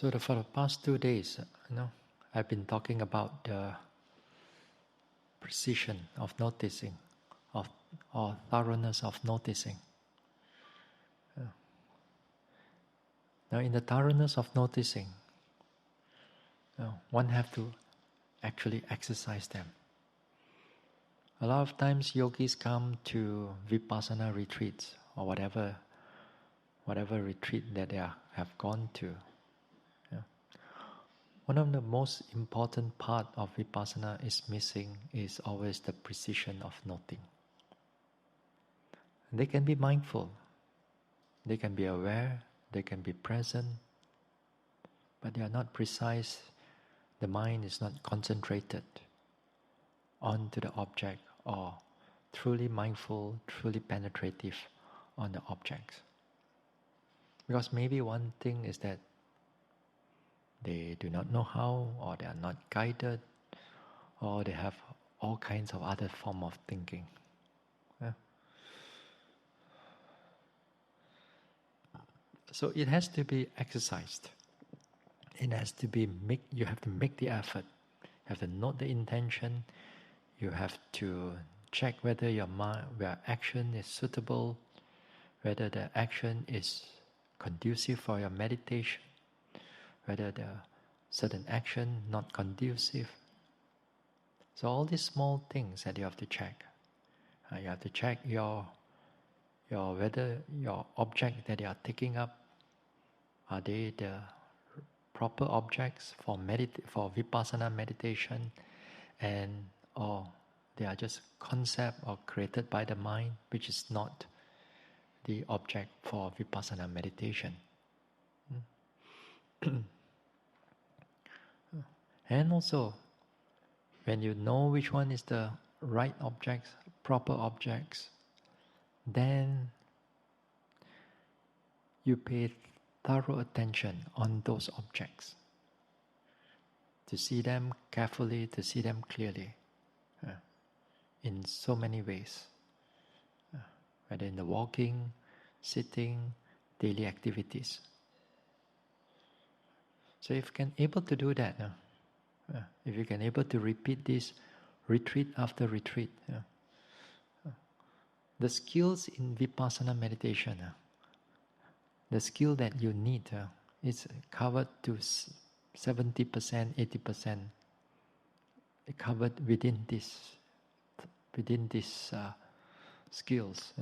For the past 2 days, I've been talking about the precision of noticing, or thoroughness of noticing. Now, in the thoroughness of noticing, one have to actually exercise them. A lot of times, yogis come to vipassana retreats or whatever retreat that they have gone to. One of the most important part of vipassana is missing is always the precision of noting. They can be mindful, they can be aware, they can be present, but they are not precise. The mind is not concentrated onto the object or truly mindful, truly penetrative on the objects. Because maybe one thing is that they do not know how, or they are not guided, or they have all kinds of other form of thinking. So it has to be exercised. It has to be you have to make the effort. You have to note the intention. You have to check whether your action is suitable, whether the action is conducive for your meditation, whether the certain action not conducive. So all these small things that you have to check. You have to check whether your object that you are taking up, are they the proper objects for vipassana meditation, or they are just concept or created by the mind, which is not the object for vipassana meditation. And also, when you know which one is the right objects, proper objects, then you pay thorough attention on those objects, to see them carefully, to see them clearly, in so many ways, whether in the walking, sitting, daily activities. So if you can able to do that, if you can able to repeat this retreat after retreat, the skills in vipassana meditation, the skill that you need is covered to 70%, 80%. Covered within these skills,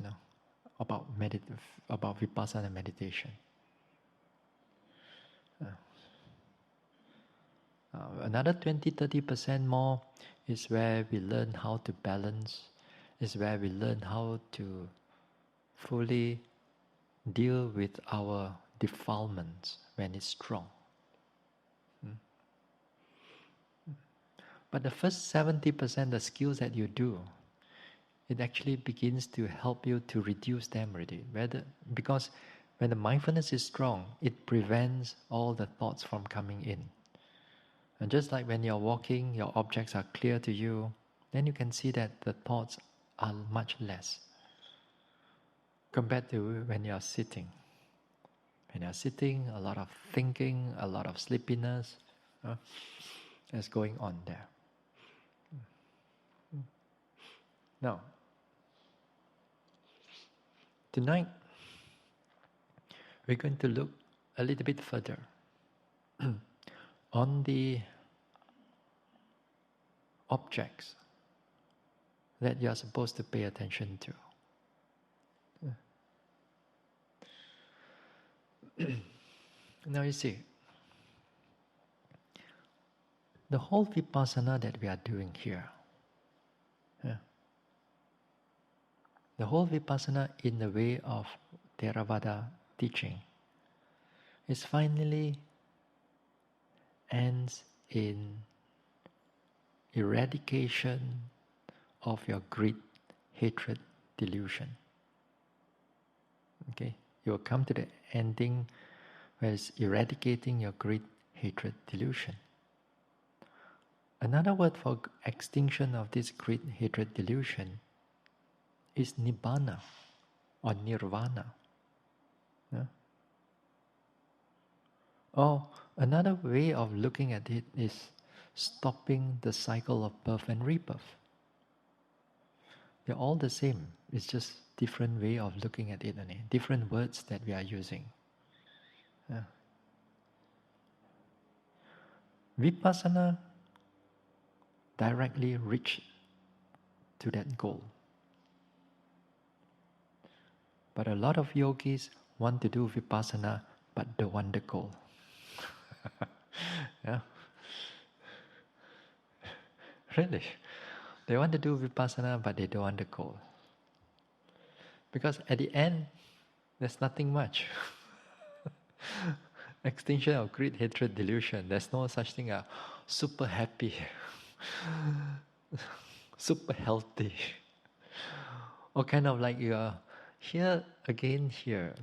about vipassana meditation. Another 20-30% more is where we learn how to balance, is where we learn how to fully deal with our defilements when it's strong. But the first 70%, the skills that you do, it actually begins to help you to reduce them already. Because when the mindfulness is strong, it prevents all the thoughts from coming in. And just like when you're walking, your objects are clear to you, then you can see that the thoughts are much less compared to when you're sitting. When you're sitting, a lot of thinking, a lot of sleepiness is going on there. Now, tonight, we're going to look a little bit further on the objects that you are supposed to pay attention to. Now you see, the whole vipassana that we are doing here, the whole vipassana in the way of Theravada teaching is finally ends in eradication of your greed, hatred, delusion. Okay, you will come to the ending where it's eradicating your greed, hatred, delusion. Another word for extinction of this greed, hatred, delusion is nibbana or nirvana. Or Another way of looking at it is stopping the cycle of birth and rebirth. They're all the same. It's just different way of looking at it, and different words that we are using. Vipassana directly reach to that goal. But a lot of yogis want to do vipassana but don't want the goal. Yeah. Really. They want to do vipassana but they don't want the goal. Because at the end, there's nothing much. Extinction of greed, hatred, delusion. There's no such thing as super happy, super healthy. Or kind of like you are here again here.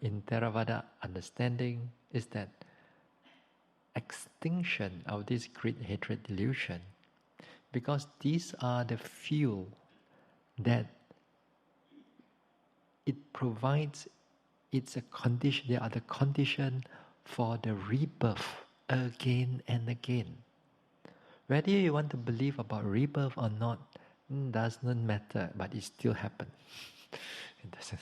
In Theravada understanding is that extinction of this greed, hatred, delusion, because these are the fuel that it provides. It's a condition. They are the condition for the rebirth again and again. Whether you want to believe about rebirth or not does not matter, but it still happens. It doesn't.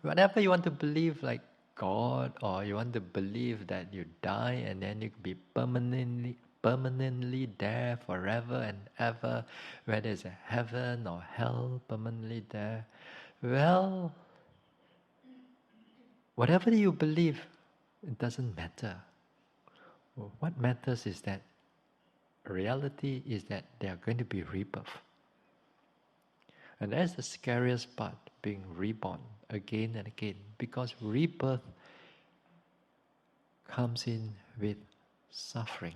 Whatever you want to believe, like God, or you want to believe that you die and then you can be permanently there forever and ever, whether it's a heaven or hell permanently there. Well, whatever you believe, it doesn't matter. What matters is that reality is that they are going to be rebirth. And that's the scariest part, being reborn again and again, because rebirth comes in with suffering.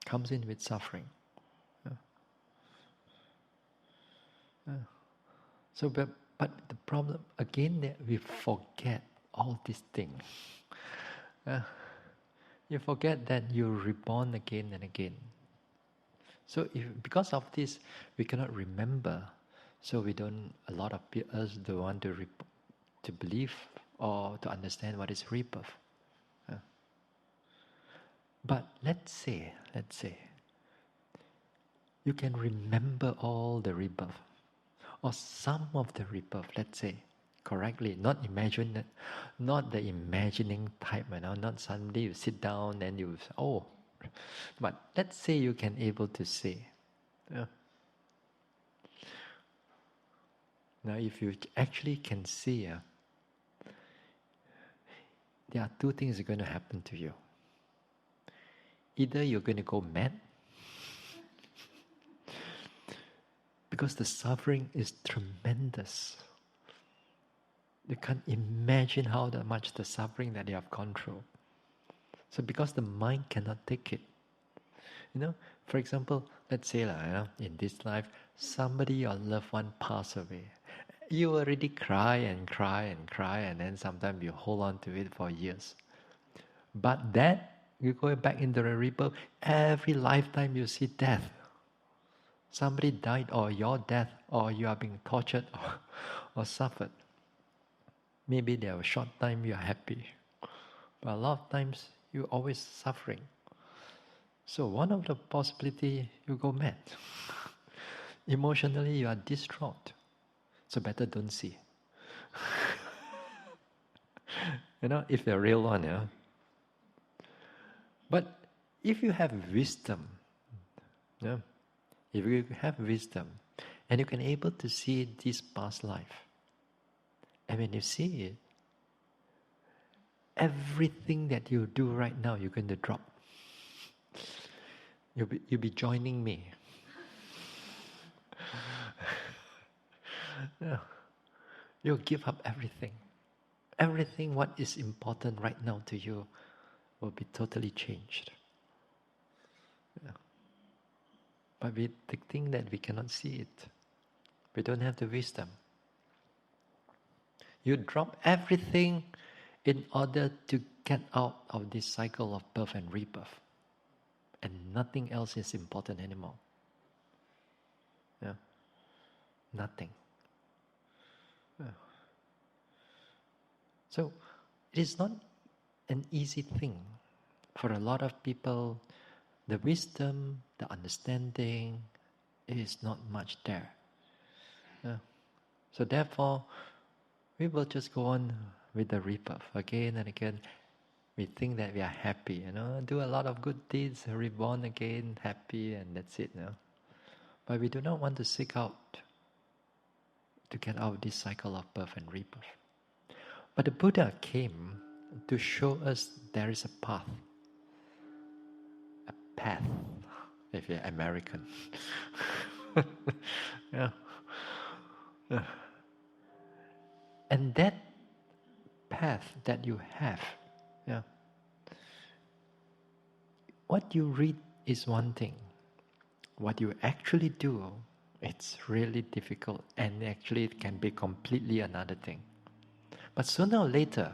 Comes in with suffering. So, but the problem again that we forget all these things. You forget that you're reborn again and again. So, because of this, we cannot remember. So we don't. A lot of us don't want to believe or to understand what is rebirth. But let's say, you can remember all the rebirth, or some of the rebirth. Let's say correctly, not the imagining type. Not suddenly you sit down and you but let's say you can able to say. Now, if you actually can see, there are two things that are going to happen to you. Either you're going to go mad, because the suffering is tremendous. You can't imagine how much the suffering that you have gone through. So because the mind cannot take it. For example, let's say in this life, somebody, your loved one, passed away. You already cry and cry and cry, and then sometimes you hold on to it for years. But then, you go back into the rebirth, every lifetime you see death. Somebody died, or your death, or you are being tortured or suffered. Maybe there was a short time you are happy, but a lot of times you're always suffering. So one of the possibility, you go mad. Emotionally, you are distraught. So better don't see. If you're a real one, But if you have wisdom, if you have wisdom, and you can able to see this past life, and when you see it, everything that you do right now, you're going to drop. You'll be joining me. You'll give up everything. Everything what is important right now to you will be totally changed. But we think that we cannot see it. We don't have the wisdom. You drop everything in order to get out of this cycle of birth and rebirth. And nothing else is important anymore. Nothing. So it is not an easy thing. For a lot of people, the wisdom, the understanding is not much there. So therefore, we will just go on with the rebirth again and again. We think that we are happy, do a lot of good deeds, reborn again, happy, and that's it. But we do not want to seek out to get out of this cycle of birth and rebirth. But the Buddha came to show us there is a path, if you're American. Yeah. And that path that you have, what you read is one thing. What you actually do, it's really difficult, and actually it can be completely another thing. But sooner or later,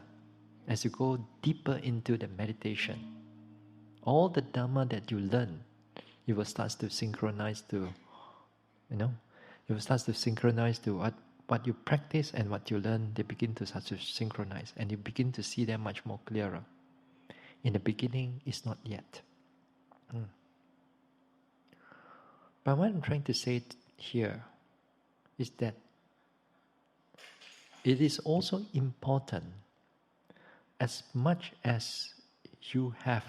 as you go deeper into the meditation, all the Dhamma that you learn, you will start to synchronize to, you will start to synchronize to what you practice and what you learn. They begin to start to synchronize, and you begin to see them much more clearer. In the beginning, it's not yet. But what I'm trying to say here is that it is also important, as much as you have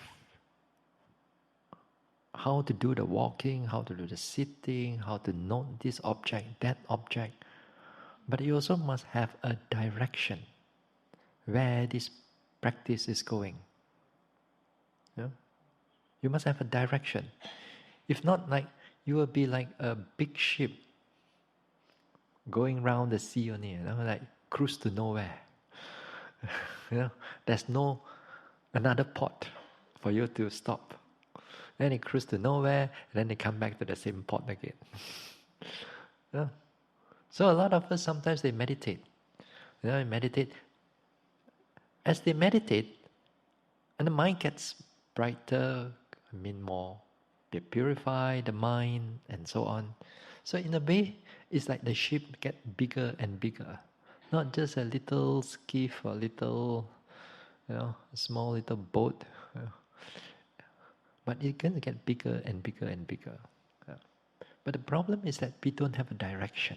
how to do the walking, how to do the sitting, how to note this object, that object, but you also must have a direction where this practice is going. You must have a direction. If not, like you will be like a big ship going around the sea only, like cruise to nowhere. There's no another port for you to stop. Then it cruise to nowhere, and then they come back to the same port again. So a lot of us sometimes they meditate. Meditate. As they meditate, and the mind gets brighter, more. They purify the mind and so on. So in a way, it's like the ship get bigger and bigger. Not just a little skiff or little, small little boat. But it can get bigger and bigger and bigger. But the problem is that we don't have a direction.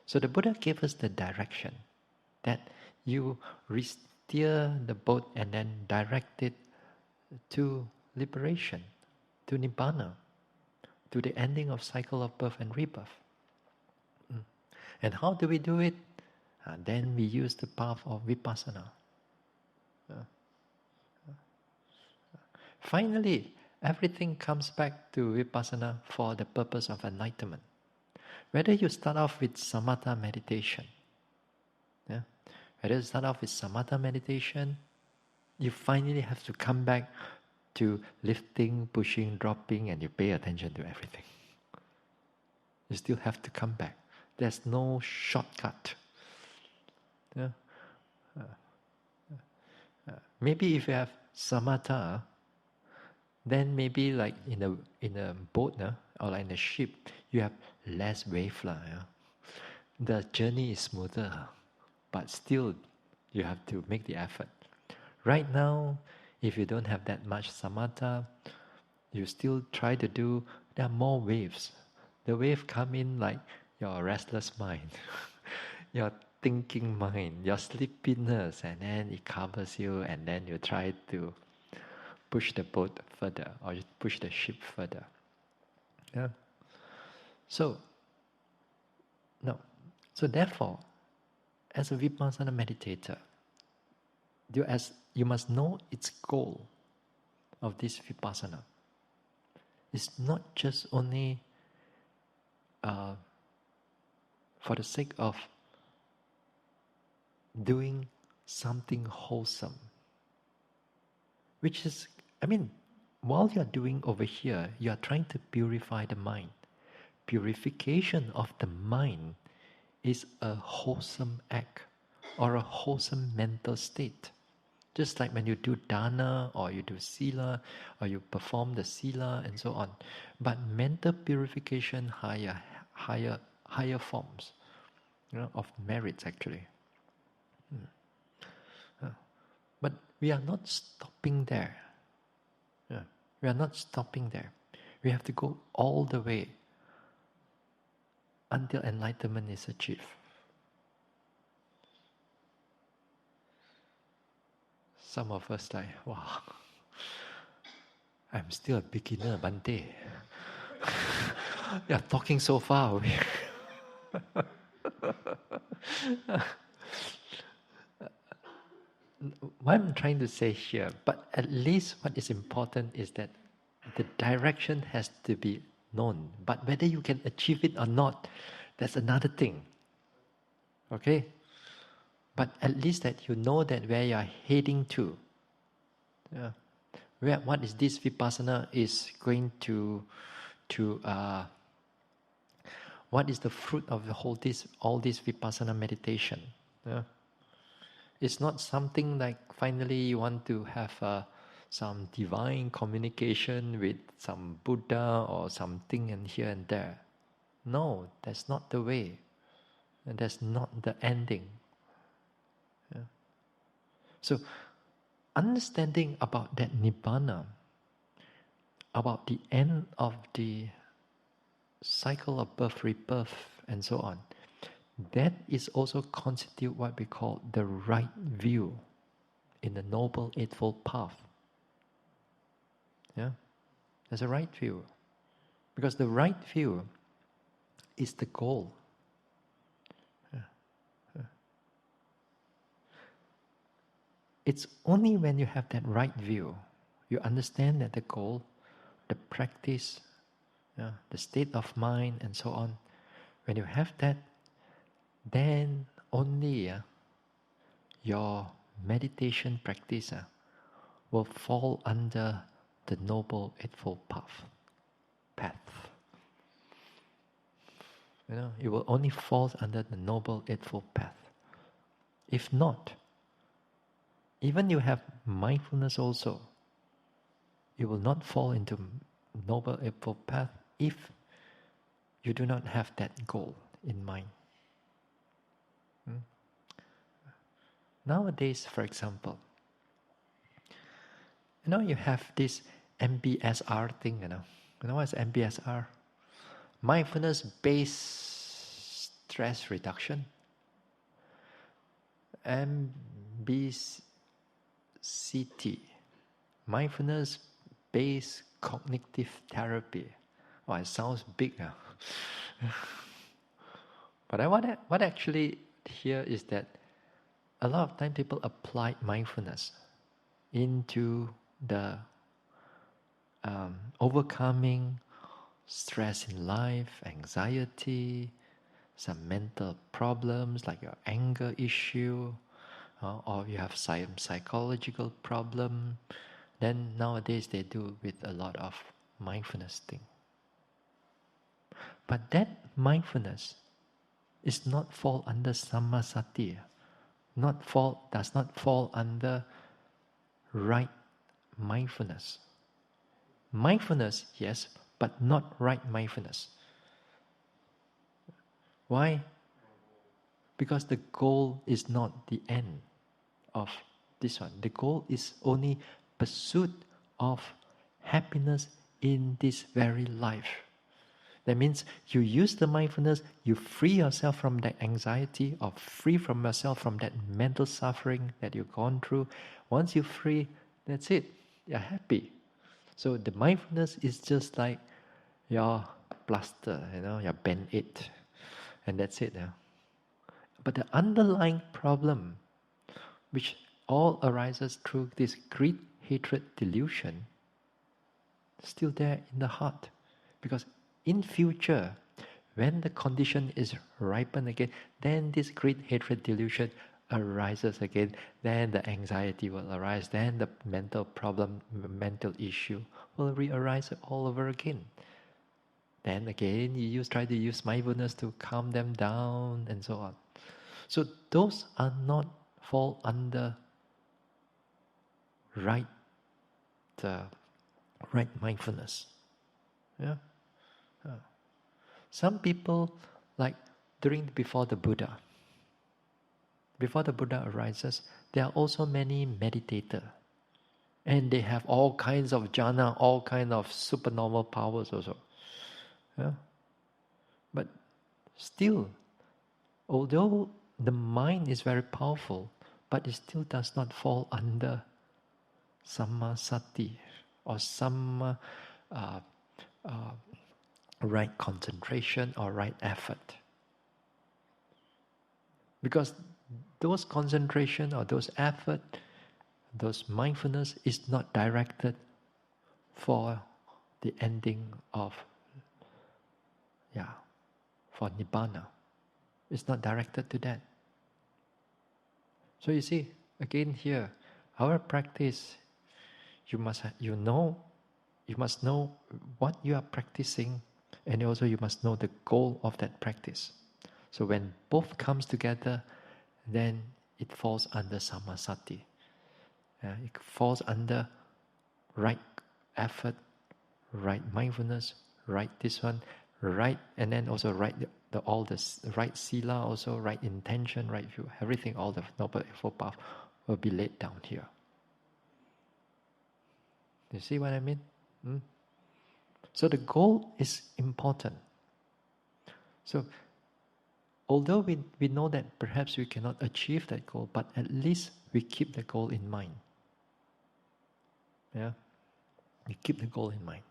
So the Buddha gave us the direction that you steer the boat and then direct it to liberation, to Nibbana, to the ending of cycle of birth and rebirth. And how do we do it? Then we use the path of vipassana. Finally, everything comes back to vipassana for the purpose of enlightenment. Whether you start off with samatha meditation, whether you start off with samatha meditation, you finally have to come back to lifting, pushing, dropping, and you pay attention to everything. You still have to come back. There's no shortcut. Maybe if you have samatha, then maybe like in a boat or like in a ship, you have less wave. The journey is smoother, but still you have to make the effort. Right now, if you don't have that much samatha, you still try to do, there are more waves. The wave come in like your restless mind, your thinking mind, your sleepiness, and then it covers you, and then you try to push the boat further or you push the ship further. So therefore, as a vipassana meditator, you must know its goal of this vipassana. It's not just only for the sake of doing something wholesome, which is, while you're doing over here, you are trying to purify the mind. Purification of the mind is a wholesome act or a wholesome mental state. Just like when you do dana or you do sila or you perform the sila and so on. But mental purification, higher forms of merits actually. But we are not stopping there. Yeah. We are not stopping there. We have to go all the way until enlightenment is achieved. Some of us like, wow, I'm still a beginner, Bhante. You're talking so far away. What I'm trying to say here, but at least what is important is that the direction has to be known. But whether you can achieve it or not, that's another thing. Okay? But at least that you know that where you are heading to. Yeah. What is this vipassana is going to what is the fruit of all this vipassana meditation? Yeah. It's not something like finally you want to have some divine communication with some Buddha or something and here and there. No, that's not the way. And that's not the ending. Yeah. So, understanding about that Nibbana, about the end of the cycle of birth, rebirth, and so on, that is also constitute what we call the right view in the Noble Eightfold Path. Yeah, there's a right view. Because the right view is the goal. Yeah. Yeah. It's only when you have that right view, you understand that the goal, the practice, the state of mind, and so on. When you have that, then only your meditation practice will fall under the Noble Eightfold Path. It will only fall under the Noble Eightfold Path. If not, even you have mindfulness also, you will not fall into Noble Eightfold Path if you do not have that goal in mind. Nowadays, for example, you have this MBSR thing, You know what's MBSR? Mindfulness-based stress reduction. MBCT. Mindfulness-based cognitive therapy. Oh, it sounds big now. But what actually here is that a lot of time people apply mindfulness into the overcoming stress in life, anxiety, some mental problems like your anger issue, or you have some psychological problem. Then nowadays they do with a lot of mindfulness thing. But that mindfulness is not fall under sammasati, does not fall under right mindfulness. Mindfulness, yes, but not right mindfulness. Why? Because the goal is not the end of this one. The goal is only pursuit of happiness in this very life. That means you use the mindfulness, you free yourself from that anxiety or free from yourself from that mental suffering that you've gone through. Once you're free, that's it. You're happy. So the mindfulness is just like your plaster, your band-aid. And that's it. But the underlying problem, which all arises through this greed, hatred, delusion, still there in the heart. Because in future, when the condition is ripened again, then this greed, hatred, delusion arises again. Then the anxiety will arise. Then the mental problem, mental issue will re-arise all over again. Then again, try to use mindfulness to calm them down and so on. So those are not fall under right mindfulness. Yeah. Some people, like before the Buddha, before the Buddha arises, there are also many meditators. And they have all kinds of jhana, all kinds of supernormal powers also. Yeah? But still, although the mind is very powerful, but it still does not fall under sammasati or some right concentration or right effort. Because those concentration or those effort, those mindfulness is not directed for the ending of, for nibbana. It's not directed to that. So you see, again here, our practice, you must know what you are practicing, and also you must know the goal of that practice. So when both comes together, then it falls under sammasati. It falls under right effort, right mindfulness, right this one, right, and then also right all the right sila, also right intention, right view, everything, all the Noble Eightfold Path will be laid down here. You see what I mean? So the goal is important. So although we know that perhaps we cannot achieve that goal, but at least we keep the goal in mind. Yeah, we keep the goal in mind.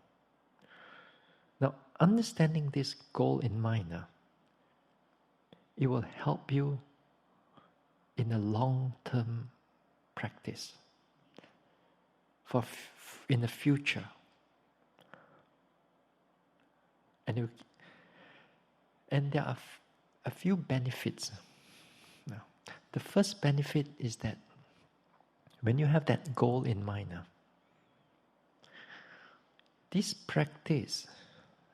Now, understanding this goal in mind, it will help you in a long-term practice for in the future. And there are a few benefits. Now, the first benefit is that when you have that goal in mind, this practice,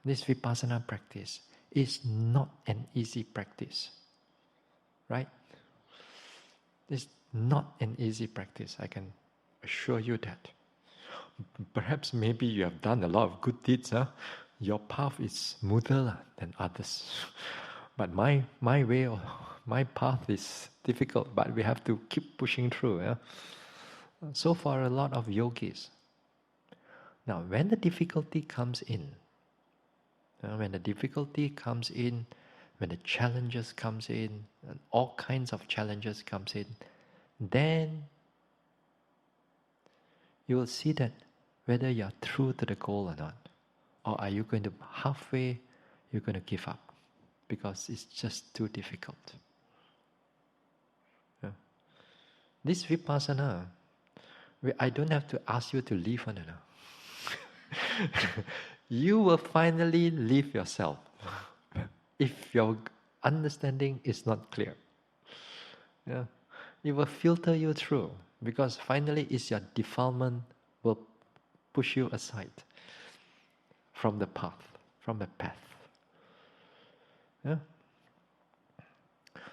this vipassana practice, is not an easy practice. Right? It's not an easy practice, I can assure you that. Perhaps maybe you have done a lot of good deeds, your path is smoother than others. But my way, my path is difficult, but we have to keep pushing through. So for a lot of yogis, now when the difficulty comes in, when the challenges comes in, and all kinds of challenges comes in, then you will see that whether you are true to the goal or not, or are you going to halfway, you're going to give up because it's just too difficult. This vipassana, I don't have to ask you to leave one another. You will finally leave yourself if your understanding is not clear. It will filter you through, because finally it's your defilement will push you aside from the path.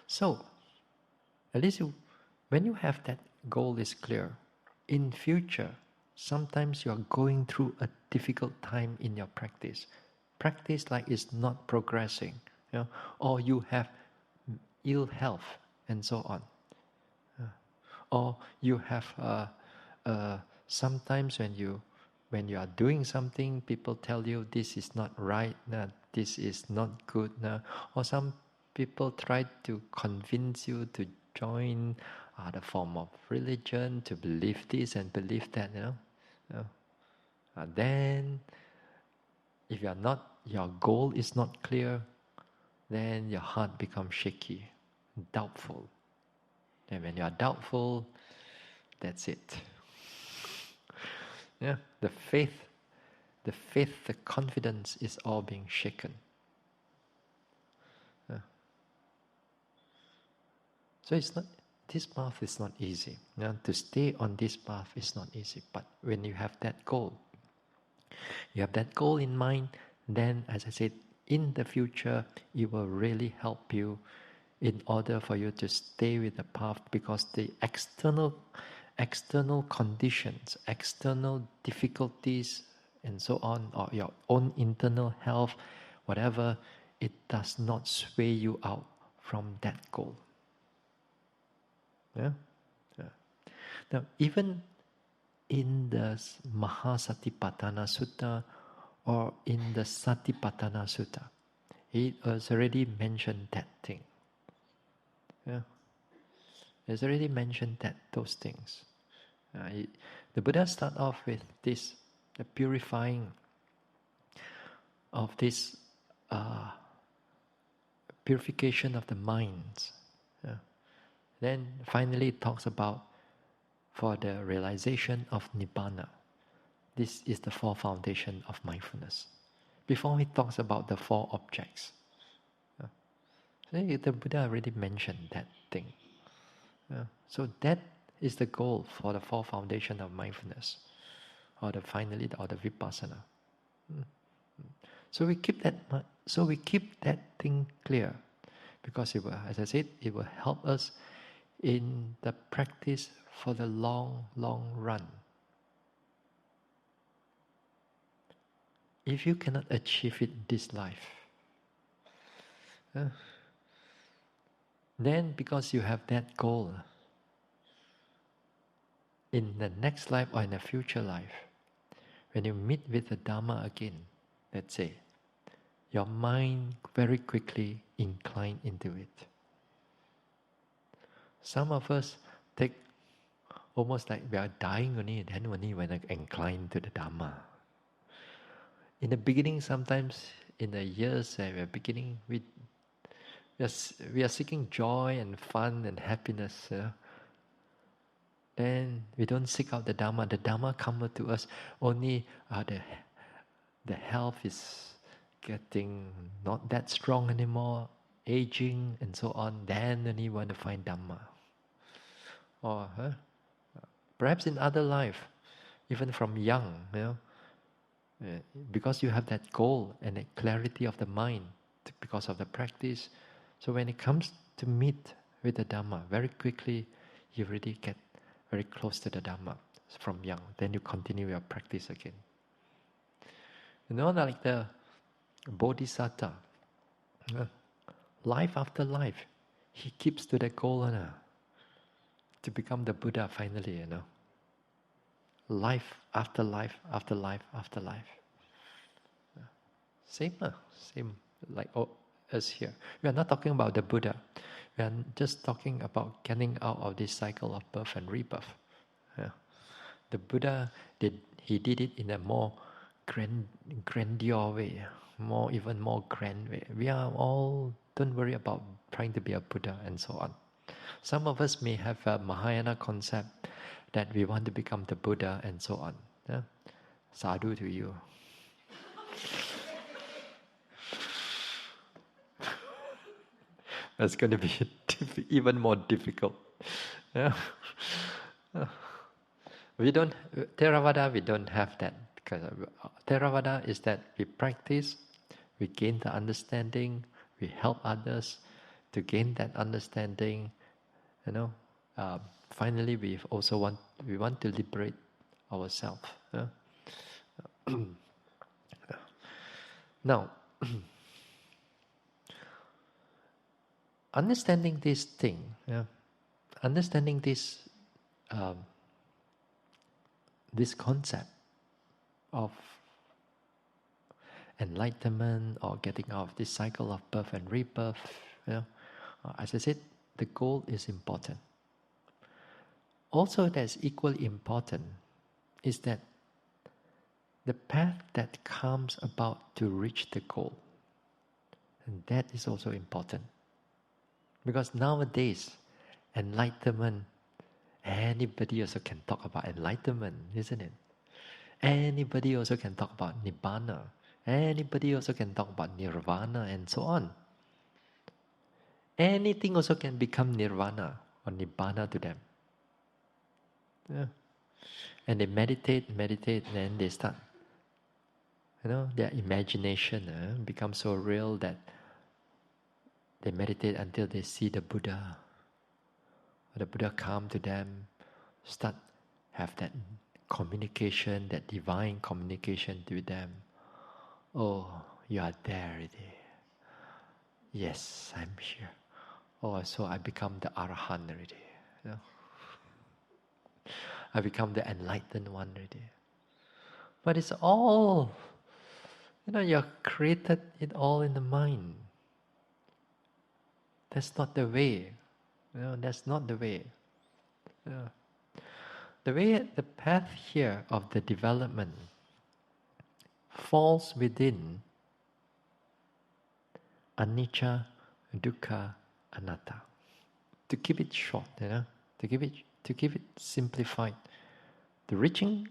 So, at least when you have that goal is clear, in future, sometimes you are going through a difficult time in your practice. Practice like it's not progressing, or you have ill health and so on. Or you have sometimes when you are doing something, people tell you this is not right, this is not good, or some people try to convince you to join other form of religion, to believe this and believe that. Then, if your goal is not clear, then your heart becomes shaky, doubtful. And when you are doubtful, that's it. The faith, the confidence is all being shaken. So this path is not easy. To stay on this path is not easy. But when you have that goal, in mind, then, as I said, in the future, it will really help you in order for you to stay with the path, because the external conditions, external difficulties, and so on, or your own internal health, whatever, it does not sway you out from that goal. Yeah? Yeah. Now, even in the Mahasatipatthana Sutta or in the Satipatthana Sutta, it has already mentioned that thing. Yeah. It's already mentioned that those things. The Buddha start off with this, the purifying of this purification of the minds. Yeah. Then finally it talks about for the realization of Nibbana. This is the four foundation of mindfulness. Before he talks about the four objects. The Buddha already mentioned that thing. So that is the goal for the four foundation of mindfulness, or the vipassana. So we keep that. So we keep that thing clear, because it will, as I said, it will help us in the practice for the long, long run. If you cannot achieve it this life, then because you have that goal, in the next life or in a future life, when you meet with the Dharma again, let's say, your mind very quickly incline into it. Some of us take almost like we are dying only, then only when I incline to the Dharma. In the beginning, sometimes in the years we are beginning, we are seeking joy and fun and happiness. Then we don't seek out the Dharma. The Dharma comes to us only the health is getting not that strong anymore, aging and so on. Then only want to find Dhamma. Or perhaps in other life, even from young, because you have that goal and that clarity of the mind because of the practice. So when it comes to meet with the Dhamma, very quickly you already get very close to the Dhamma from young. Then you continue your practice again. Like the Bodhisattva, life after life, he keeps to the goal to become the Buddha finally, Life after life after life after life. Same like us here. We are not talking about the Buddha. We are just talking about getting out of this cycle of birth and rebirth. The Buddha he did it in a more grandeur way, even more grand way. We are all, don't worry about trying to be a Buddha and so on. Some of us may have a Mahayana concept that we want to become the Buddha and so on. Sadhu to you. That's going to be even more difficult. We don't, Theravada, we don't have that. Because Theravada is that we practice, we gain the understanding, we help others to gain that understanding. Finally, we want to liberate ourselves. Now, understanding this thing, understanding this this concept of enlightenment or getting out of this cycle of birth and rebirth, as I said, the goal is important. Also, that's equally important is that the path that comes about to reach the goal, and that is also important. Because nowadays, enlightenment, anybody also can talk about enlightenment, isn't it? Anybody also can talk about Nibbana. Anybody also can talk about Nirvana and so on. Anything also can become Nirvana or Nibbana to them. And they meditate, and they start, their imagination becomes so real that they meditate until they see the Buddha. The Buddha come to them, start have that communication, that divine communication to them. Oh, you are there already. Yes, I'm here. Oh, so I become the Arahant already. You know. I become the enlightened one already. But it's all, you created it all in the mind. That's not the way. That's not the way. The way, the path here of the development falls within anicca, dukkha, anatta. To keep it short, to keep it simplified, the reaching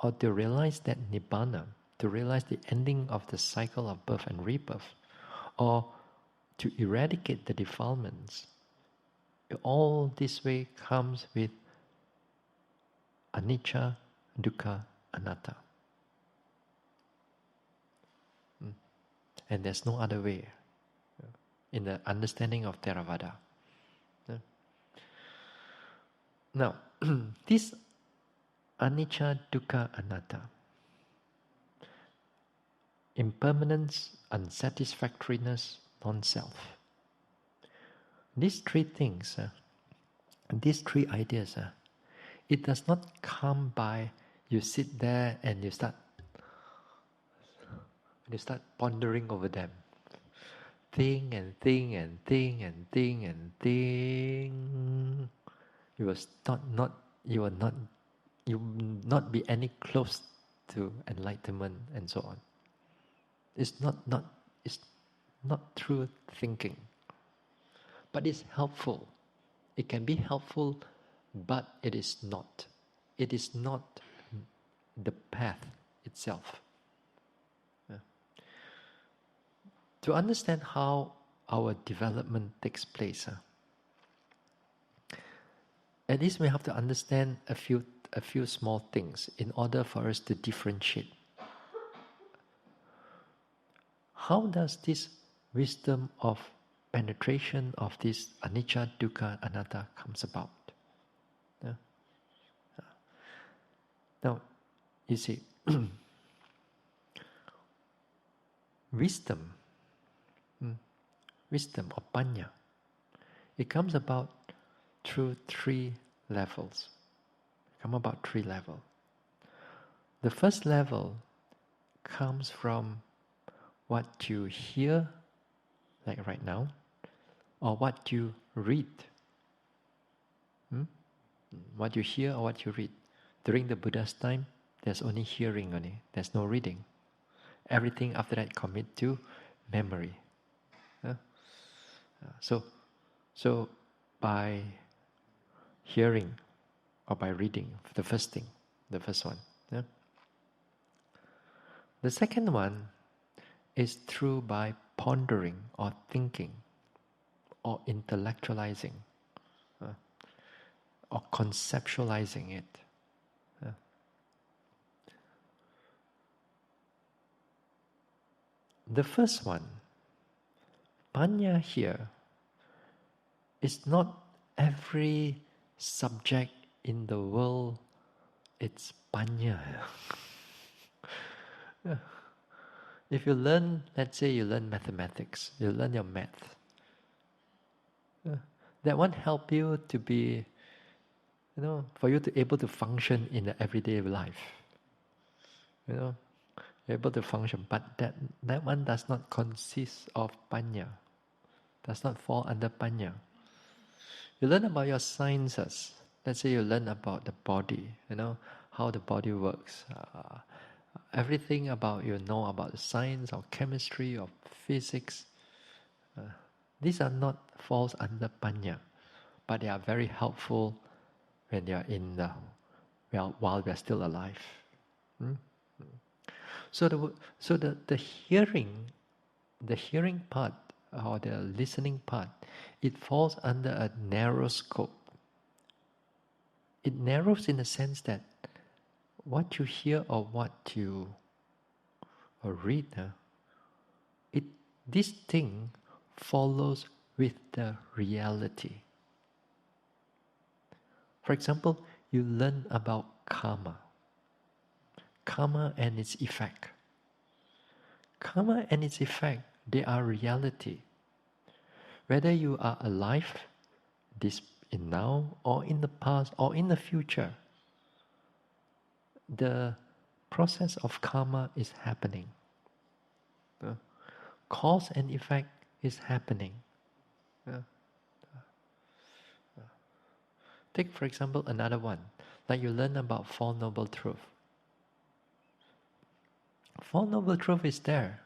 or to realize that nibbana, to realize the ending of the cycle of birth and rebirth, or to eradicate the defilements, all this way comes with anicca, dukkha, anatta. And there's no other way in the understanding of Theravada. Now, this anicca, dukkha, anatta, impermanence, unsatisfactoriness, non-self. These three things, these three ideas, it does not come by you sit there and you start pondering over them. Think and think and think and think and think. You will not be any close to enlightenment and so on. It's not through thinking, but it's helpful. It can be helpful, but it is not. It is not the path itself. To understand how our development takes place, at least we have to understand a few small things in order for us to differentiate. How does this wisdom of penetration of this anicca, dukkha, anatta comes about? Now, you see, wisdom or panya, it comes about through three levels. The first level comes from what you hear, like right now, or what you read. What you hear or what you read. During the Buddha's time, there's only hearing only. There's no reading. Everything after that commit to memory. So by hearing or by reading, the first one. The second one is through by pondering or thinking or intellectualizing or conceptualizing it. The first one, panya here, is not every subject in the world, it's panya. If you learn, let's say you learn mathematics, you learn your math, that won't help you to be, for you to able to function in the everyday life. You're able to function, but that one does not consist of panya, does not fall under panya. You learn about your sciences. Let's say you learn about the body, how the body works. Everything about about the science or chemistry or physics. These are not falls under panya, but they are very helpful when they are while we are still alive. So the hearing part or the listening part, it falls under a narrow scope. It narrows in the sense that what you hear or what you read, this thing follows with the reality. For example, you learn about karma and its effect. Karma and its effect, they are reality. Whether you are alive in now or in the past or in the future, the process of karma is happening. Cause and effect is happening. Take, for example, another one, like you learn about Four Noble Truths. Four Noble Truth is there.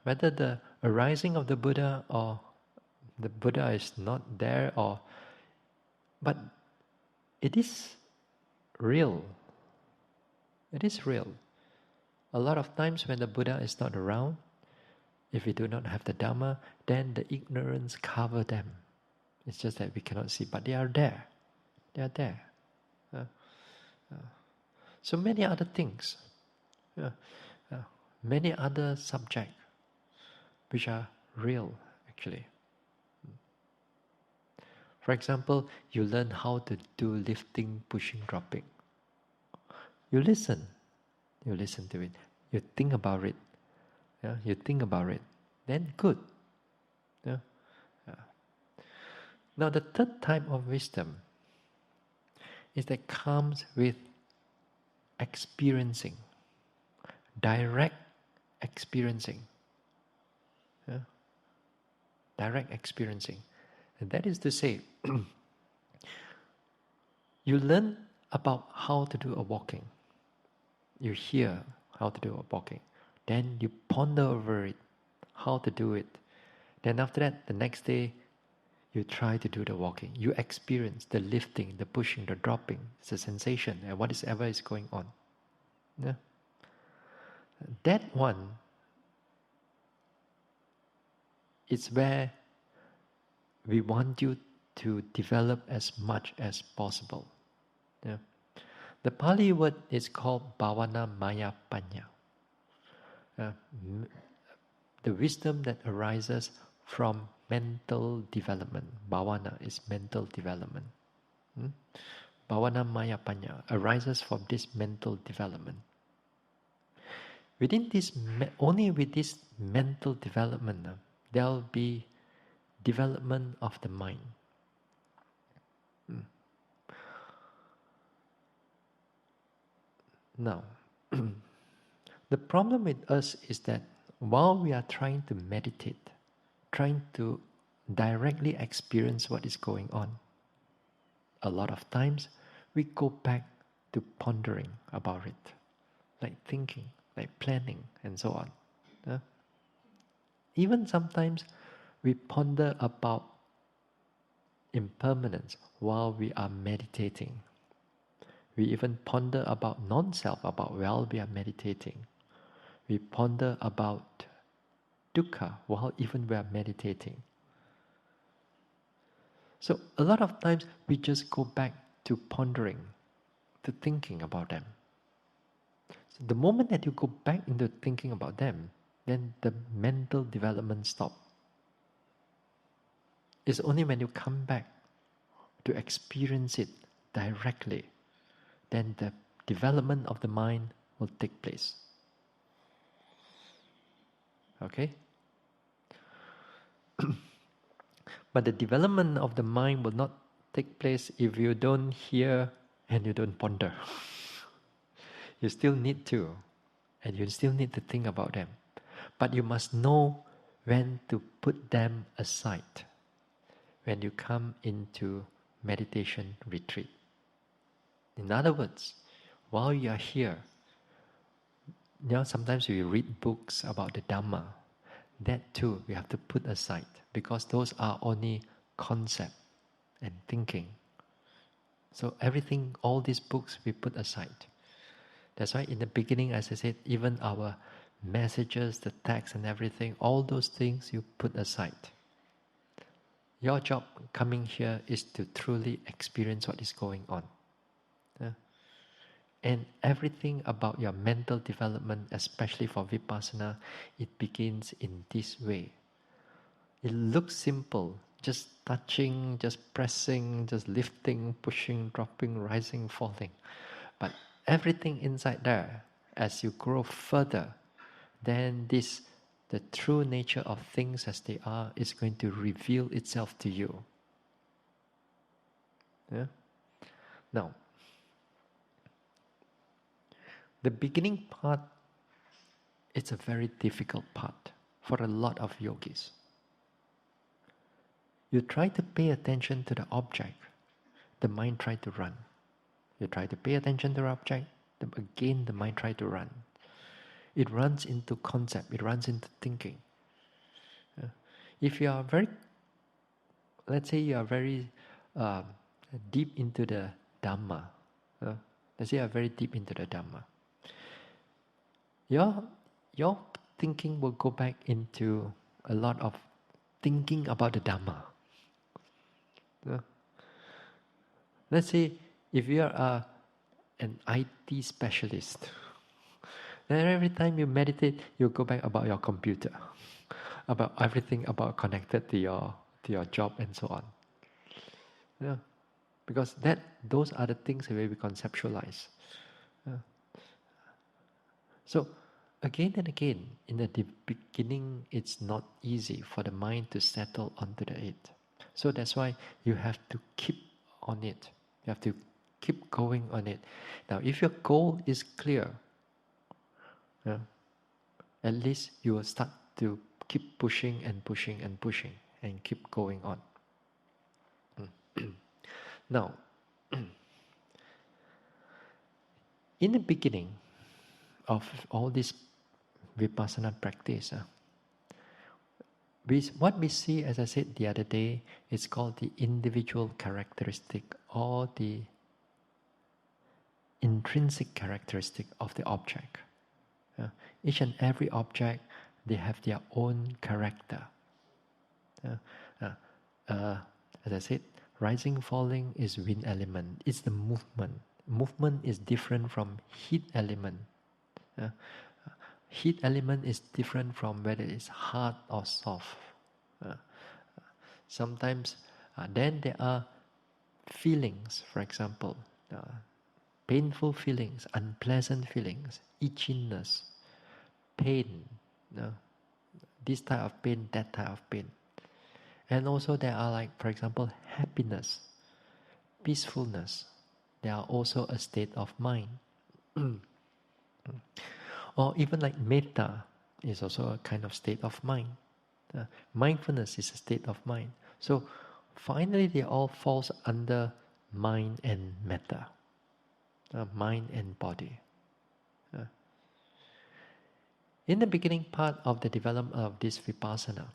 Whether the arising of the Buddha or the Buddha is not there, but it is real. It is real. A lot of times when the Buddha is not around, if we do not have the Dhamma, then the ignorance cover them. It's just that we cannot see, but they are there. They are there. So many other things, many other subjects, which are real, actually. For example, you learn how to do lifting, pushing, dropping. You listen to it. You think about it. You think about it. Then good. Now the third type of wisdom is that comes with experiencing, direct experiencing. Direct experiencing. And that is to say, you learn about how to do a walking. You hear how to do a walking. Then you ponder over it, how to do it. Then after that, the next day, you try to do the walking. You experience the lifting, the pushing, the dropping. It's a sensation and whatever is going on. That one is where we want you to develop as much as possible. The Pali word is called Bhavana Maya Panya. The wisdom that arises from mental development. Bhavana is mental development. Bhavana Maya Panya arises from this mental development. Within this, only with this mental development, there will be development of the mind. Now, the problem with us is that while we are trying to meditate, trying to directly experience what is going on, a lot of times we go back to pondering about it, like thinking, like planning, and so on. Even sometimes we ponder about impermanence while we are meditating. We even ponder about non-self, while we are meditating. We ponder about dukkha while even we are meditating. So a lot of times we just go back to pondering, to thinking about them. So the moment that you go back into thinking about them, then the mental development stops. It's only when you come back to experience it directly, then the development of the mind will take place. Okay? But the development of the mind will not take place if you don't hear and you don't ponder. You still need to, and you still need to think about them. But you must know when to put them aside when you come into meditation retreat. In other words, while you are here, sometimes we read books about the Dhamma. That too we have to put aside, because those are only concept and thinking. So everything, all these books we put aside. That's why in the beginning, as I said, even our messages, the text and everything, all those things you put aside. Your job coming here is to truly experience what is going on. And everything about your mental development, especially for Vipassana, it begins in this way. It looks simple, just touching, just pressing, just lifting, pushing, dropping, rising, falling. But everything inside there, as you grow further, then the true nature of things as they are is going to reveal itself to you. Yeah? Now, the beginning part, it's a very difficult part for a lot of yogis. You try to pay attention to the object, the mind tries to run. You try to pay attention to the object, again the mind tries to run. It runs into concept, it runs into thinking. If you are very, let's say you are very deep into the Dhamma, let's say you are very deep into the Dhamma, your thinking will go back into a lot of thinking about the Dhamma. Let's say if you are an IT specialist, then every time you meditate, you go back about your computer, about everything about connected to your job and so on. Yeah, because those are the things that we conceptualize. So again and again, in the beginning, it's not easy for the mind to settle onto the it. So that's why you have to keep on it. You have to keep going on it. Now, if your goal is clear, at least you will start to keep pushing and pushing and pushing and keep going on. Now, in the beginning of all this vipassana practice, what we see, as I said the other day, is called the individual characteristic or the intrinsic characteristic of the object. Each and every object, they have their own character. As I said, rising, falling is wind element. It's the movement. Movement is different from heat element. Heat element is different from whether it's hard or soft. Sometimes then there are feelings, for example, painful feelings, unpleasant feelings, itchiness, pain, this type of pain, that type of pain. And also there are, like, for example, happiness, peacefulness. They are also a state of mind. Or even like metta is also a kind of state of mind. Mindfulness is a state of mind. So finally they all falls under mind and metta, mind and body. In the beginning part of the development of this vipassana,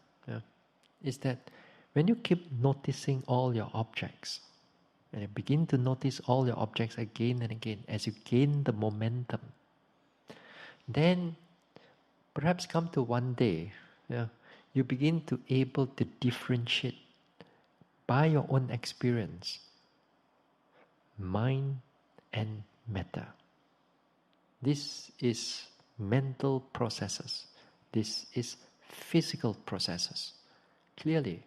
is that when you keep noticing all your objects, when you begin to notice all your objects again and again, as you gain the momentum, then perhaps come to one day, you begin to able to differentiate by your own experience mind and matter. This is mental processes. This is physical processes. Clearly.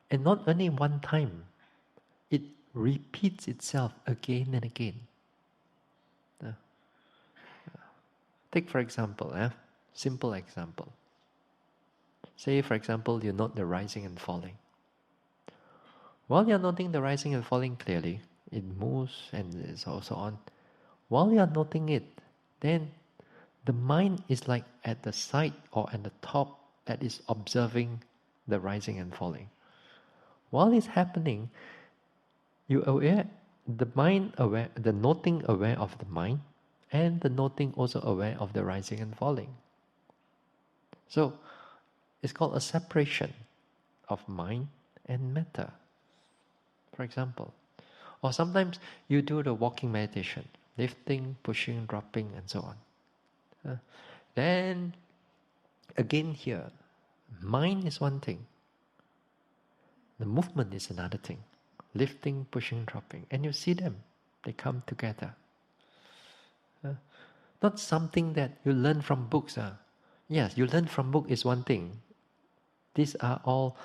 And not only one time. It repeats itself again and again. Take for example, simple example. Say for example you note the rising and falling. While you're noting the rising and falling clearly, it moves and so on. While you're noting it, then the mind is like at the side or at the top that is observing the rising and falling. While it's happening, you aware, the mind aware, the noting aware of the mind, and the noting also aware of the rising and falling. So it's called a separation of mind and matter, for example. Or sometimes you do the walking meditation, lifting, pushing, dropping, and so on. Then again here, mind is one thing, the movement is another thing. Lifting, pushing, dropping, and you see them, they come together. Not something that you learn from books. Yes, you learn from book is one thing. These are all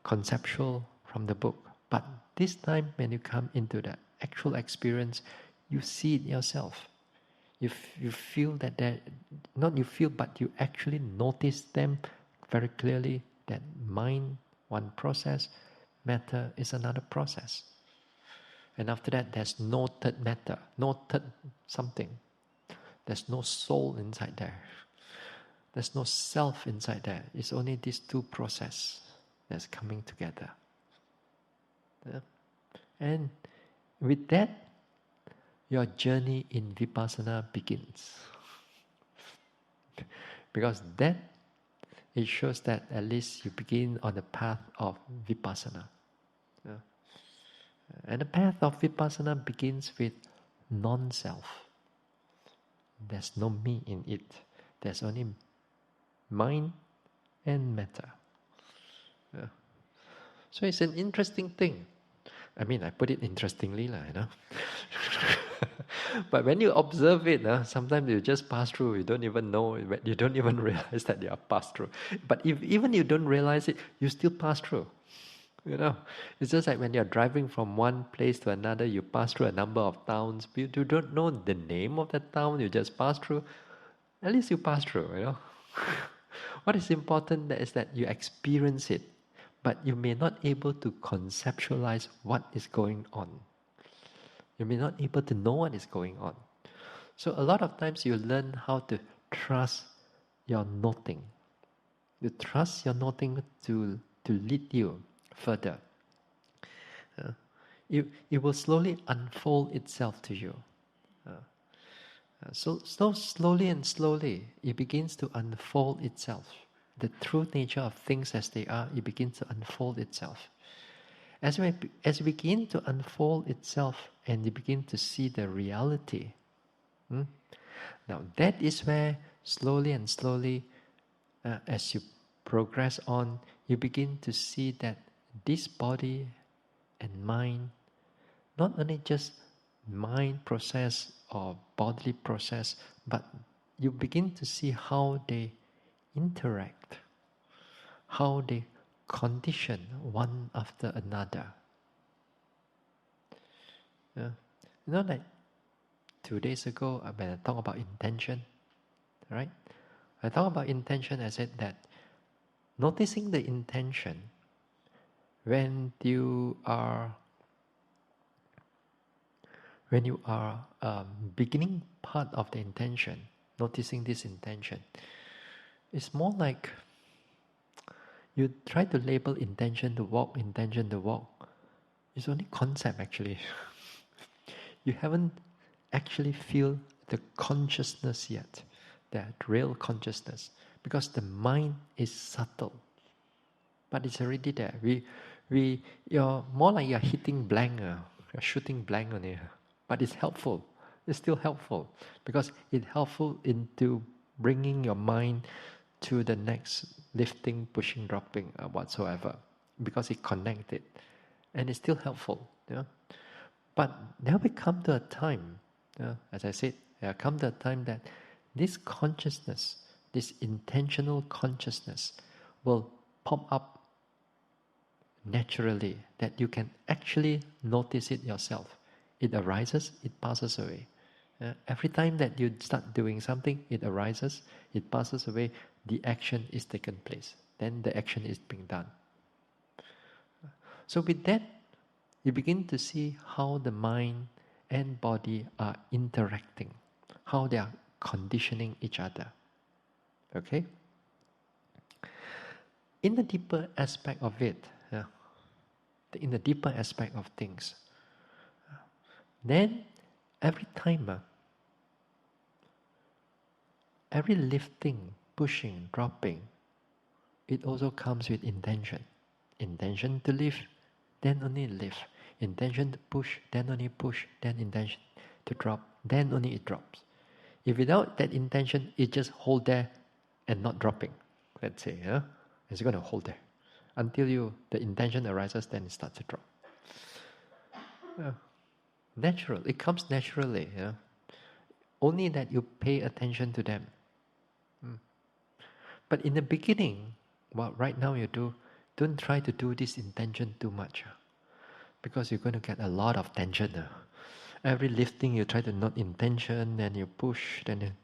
conceptual from the book. But this time when you come into the actual experience, you see it yourself. You feel that not you feel, but you actually notice them very clearly, that mind, one process, matter is another process. And after that, there's no third matter, no third something. There's no soul inside there. There's no self inside there. It's only these two processes that's coming together. Yeah. And with that, your journey in Vipassana begins. Because that, it shows that at least you begin on the path of Vipassana. Yeah. And the path of Vipassana begins with non-self. There's no me in it. There's only mind and matter. Yeah. So it's an interesting thing. I mean, I put it interestingly, you know. But when you observe it, sometimes you just pass through. You don't even know. You don't even realize that you are passed through. But if even you don't realize it, you still pass through. You know, it's just like when you're driving from one place to another, you pass through a number of towns. You don't know the name of that town. You just pass through. At least you pass through. You know, what is important is that you experience it, but you may not able to conceptualize what is going on. You may not able to know what is going on. So a lot of times you learn how to trust your noting. You trust your noting to lead you further. It will slowly unfold itself to you. So slowly and slowly, it begins to unfold itself. The true nature of things as they are, it begins to unfold itself. As it begins to unfold itself and you begin to see the reality, now that is where slowly and slowly, as you progress on, you begin to see that this body and mind, not only just mind process or bodily process, but you begin to see how they interact, how they condition one after another. Yeah. You know, like 2 days ago, when I talked about intention, right? I talked about intention, I said that noticing the intention when you are beginning part of the intention, noticing this intention, it's more like you try to label intention to walk. It's only concept actually. You haven't actually feel the consciousness yet, that real consciousness, because the mind is subtle, but it's already there. You're more like you're hitting blank, you're shooting blank on it, but it's helpful. It's still helpful because it's helpful into bringing your mind to the next lifting, pushing, dropping, whatsoever, because it connected, and it's still helpful. Yeah. But there will come to a time, as I said, there will come to a time that this consciousness, this intentional consciousness, will pop up naturally, that you can actually notice it yourself. It arises, it passes away. Every time that you start doing something, it arises, it passes away, the action is taken place. Then the action is being done. So with that, you begin to see how the mind and body are interacting, how they are conditioning each other. Okay? In the deeper aspect of it, in the deeper aspect of things, then every time, every lifting, pushing, dropping, it also comes with intention. Intention to lift, then only lift. Intention to push, then only push, then intention to drop, then only it drops. If without that intention, it just hold there and not dropping, let's say, it's going to hold there until the intention arises, then it starts to drop. Natural, it comes naturally. Only that you pay attention to them. But in the beginning, what right now you do, don't try to do this intention too much, because you're going to get a lot of tension. Every lifting you try to note intention, then you push, then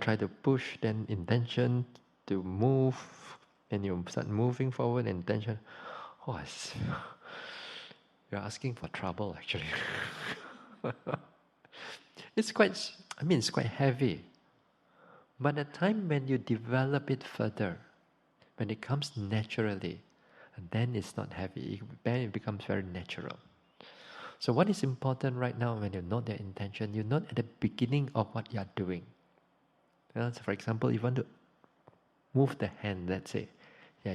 try to push, then intention to move, then you start moving forward, intention. You're asking for trouble, actually. It's quite, it's quite heavy. But the time when you develop it further, when it comes naturally, then it's not heavy. Then it becomes very natural. So what is important right now when you note the intention, you note at the beginning of what you are doing. So for example, you want to move the hand, let's say.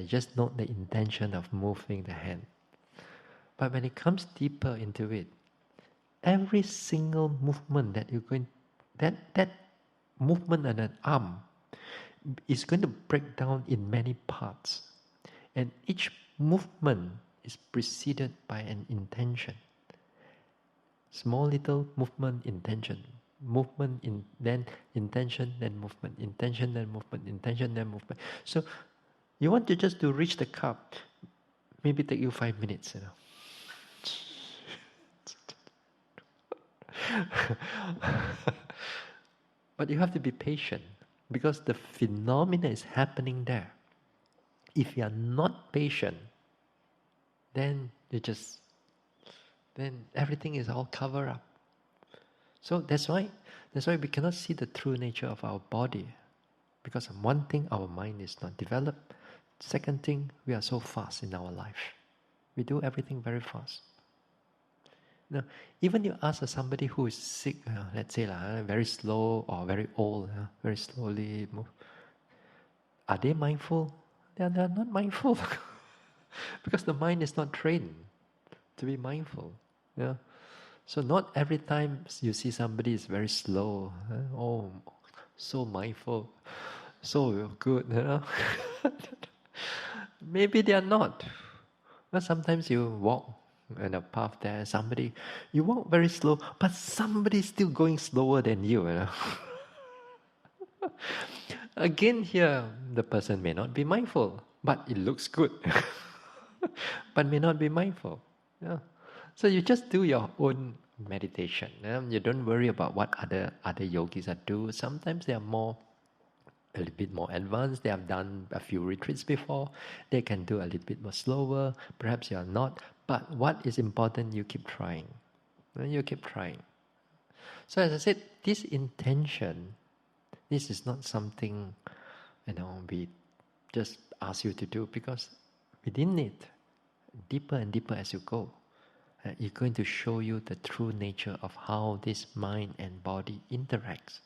Just note the intention of moving the hand. But when it comes deeper into it, every single movement that you're going, that movement on an arm is going to break down in many parts. And each movement is preceded by an intention. Small little movement, intention. Movement, then intention, then movement. Intention, then movement. Intention, then movement. So you want to just to reach the cup, maybe take you 5 minutes, But you have to be patient because the phenomena is happening there. If you are not patient, then then everything is all covered up. So that's why we cannot see the true nature of our body. Because one thing, our mind is not developed. Second thing, we are so fast in our life. We do everything very fast. Now, even you ask somebody who is sick, let's say very slow or very old, very slowly move. Are they mindful? They are not mindful. Because the mind is not trained to be mindful. Yeah. So not every time you see somebody is very slow, so mindful, so good, Maybe they are not. But sometimes you walk in a path there, you walk very slow, but somebody is still going slower than you. Again here, the person may not be mindful, but it looks good. But may not be mindful. Yeah. So you just do your own meditation. You don't worry about what other yogis are doing. Sometimes they are a little bit more advanced. They have done a few retreats before. They can do a little bit more slower. Perhaps you are not. But what is important, you keep trying. You keep trying. So as I said, this intention, this is not something, we just ask you to do, because within it, deeper and deeper as you go, it's going to show you the true nature of how this mind and body interacts.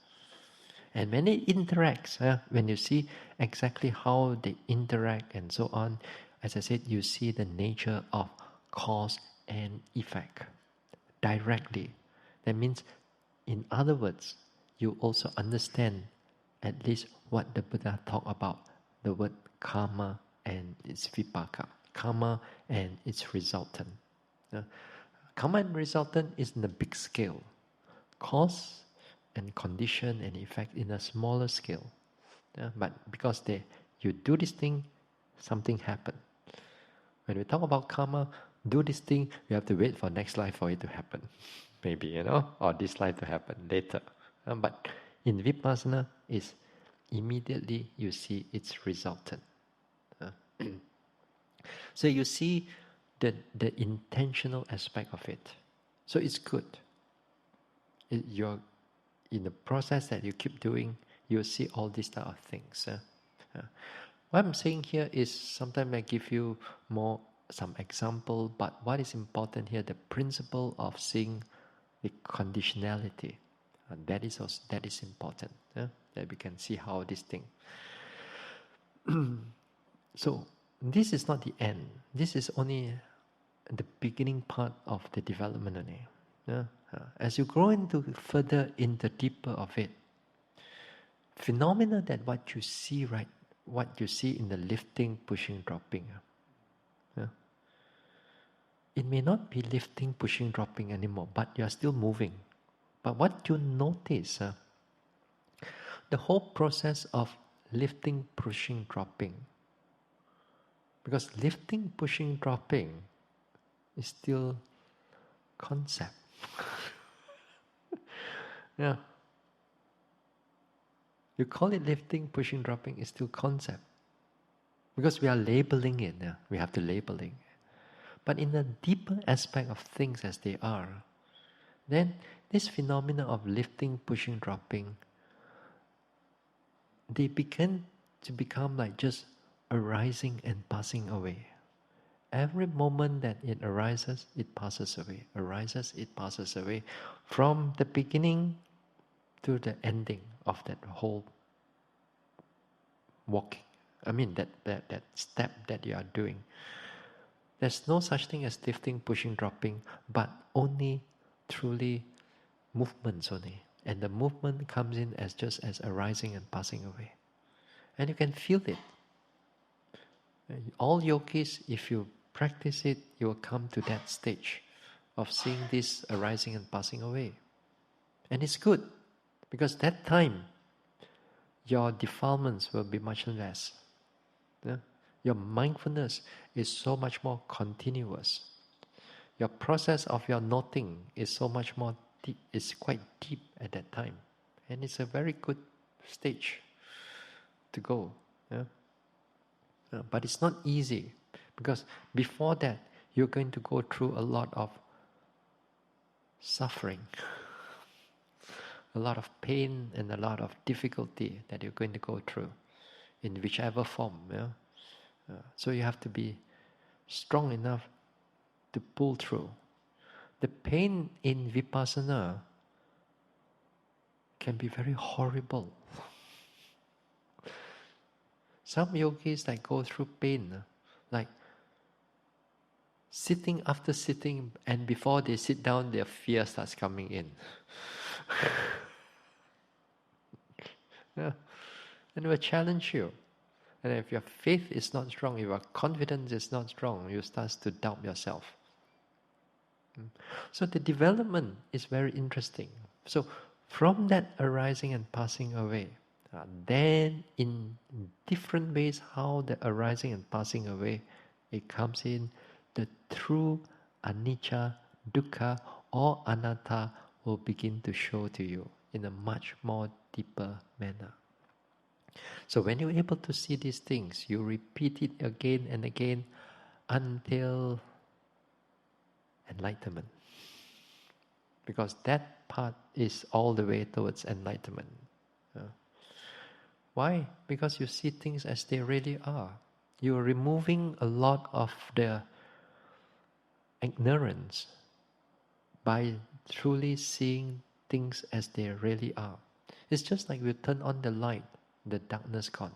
And when it interacts, when you see exactly how they interact and so on, as I said, you see the nature of cause and effect directly. That means, in other words, you also understand at least what the Buddha talked about, the word karma and its vipaka, karma and its resultant. Karma and resultant is in a big scale. Cause and condition and effect in a smaller scale. But because you do this thing, something happens. When we talk about karma, do this thing, you have to wait for next life for it to happen. Maybe, or this life to happen later. But in vipassana, is immediately you see its resultant. So you see the intentional aspect of it. So it's good. You're in the process that you keep doing, you'll see all these type of things. What I'm saying here is, sometimes I give you some example, but what is important here, the principle of seeing the conditionality, and that is important. That we can see how this thing. So this is not the end. This is only the beginning part of the development only. As you grow into further into deeper of it, phenomena that what you see in the lifting, pushing, dropping, it may not be lifting, pushing, dropping anymore, but you are still moving. But what you notice, the whole process of lifting, pushing, dropping, because lifting, pushing, dropping is still concept. Yeah. You call it lifting, pushing, dropping, is still concept. Because we are labeling it. We have to label it. But in the deeper aspect of things as they are, then this phenomena of lifting, pushing, dropping, they begin to become like just arising and passing away. Every moment that it arises, it passes away. Arises, it passes away. From the beginning to the ending of that whole walking. I mean, that step that you are doing. There's no such thing as lifting, pushing, dropping, but only truly movements only. And the movement comes in as just as arising and passing away. And you can feel it. All yogis, if you practice it, you will come to that stage of seeing this arising and passing away. And it's good, because that time, your defilements will be much less. Yeah? Your mindfulness is so much more continuous. Your process of your noting is so much more deep, it's quite deep at that time. And it's a very good stage to go. Yeah? But it's not easy, because before that, you're going to go through a lot of suffering, a lot of pain and a lot of difficulty that you're going to go through in whichever form. Yeah? So you have to be strong enough to pull through. The pain in vipassana can be very horrible. Some yogis like go through pain, like sitting after sitting, and before they sit down, their fear starts coming in. Yeah. And it will challenge you. And if your faith is not strong, if your confidence is not strong, you start to doubt yourself. So the development is very interesting. So from that arising and passing away, then in different ways how the arising and passing away, it comes in, the true anicca, dukkha or anatta will begin to show to you in a much more deeper manner. So when you're able to see these things, you repeat it again and again until enlightenment. Because that part is all the way towards enlightenment. Why? Because you see things as they really are. You are removing a lot of the ignorance by truly seeing things as they really are. It's just like we turn on the light, the darkness gone.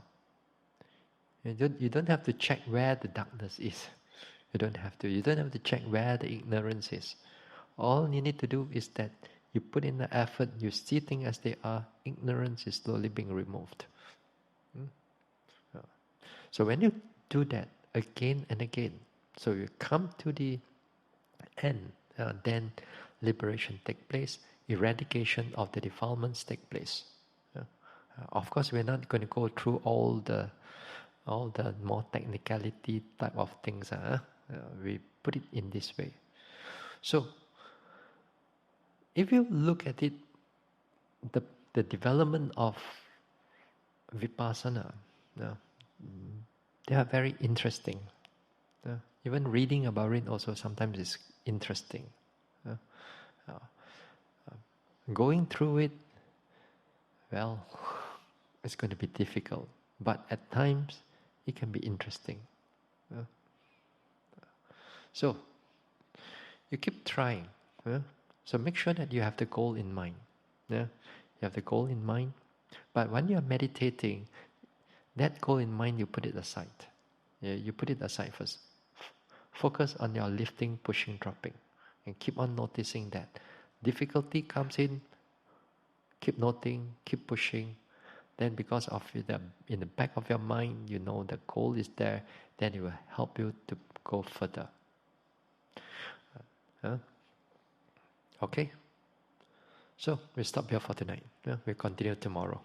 You don't have to check where the darkness is. You don't have to. You don't have to check where the ignorance is. All you need to do is that you put in the effort, you see things as they are, ignorance is slowly being removed. So when you do that again and again, so you come to the end, then liberation take place, eradication of the defilements take place. Of course, we're not going to go through all the more technicality type of things. We put it in this way. So, if you look at it, the development of vipassana, they are very interesting. Even reading about it also sometimes is interesting. Going through it, well, it's going to be difficult, but at times it can be interesting. So, you keep trying. So make sure that you have the goal in mind. You have the goal in mind, but when you are meditating, that goal in mind, you put it aside. You put it aside first. Focus on your lifting, pushing, dropping, and keep on noticing that. Difficulty comes in, keep noting, keep pushing. Then because of in the back of your mind, you know the goal is there, then it will help you to go further. Okay? So, we'll stop here for tonight. We'll continue tomorrow.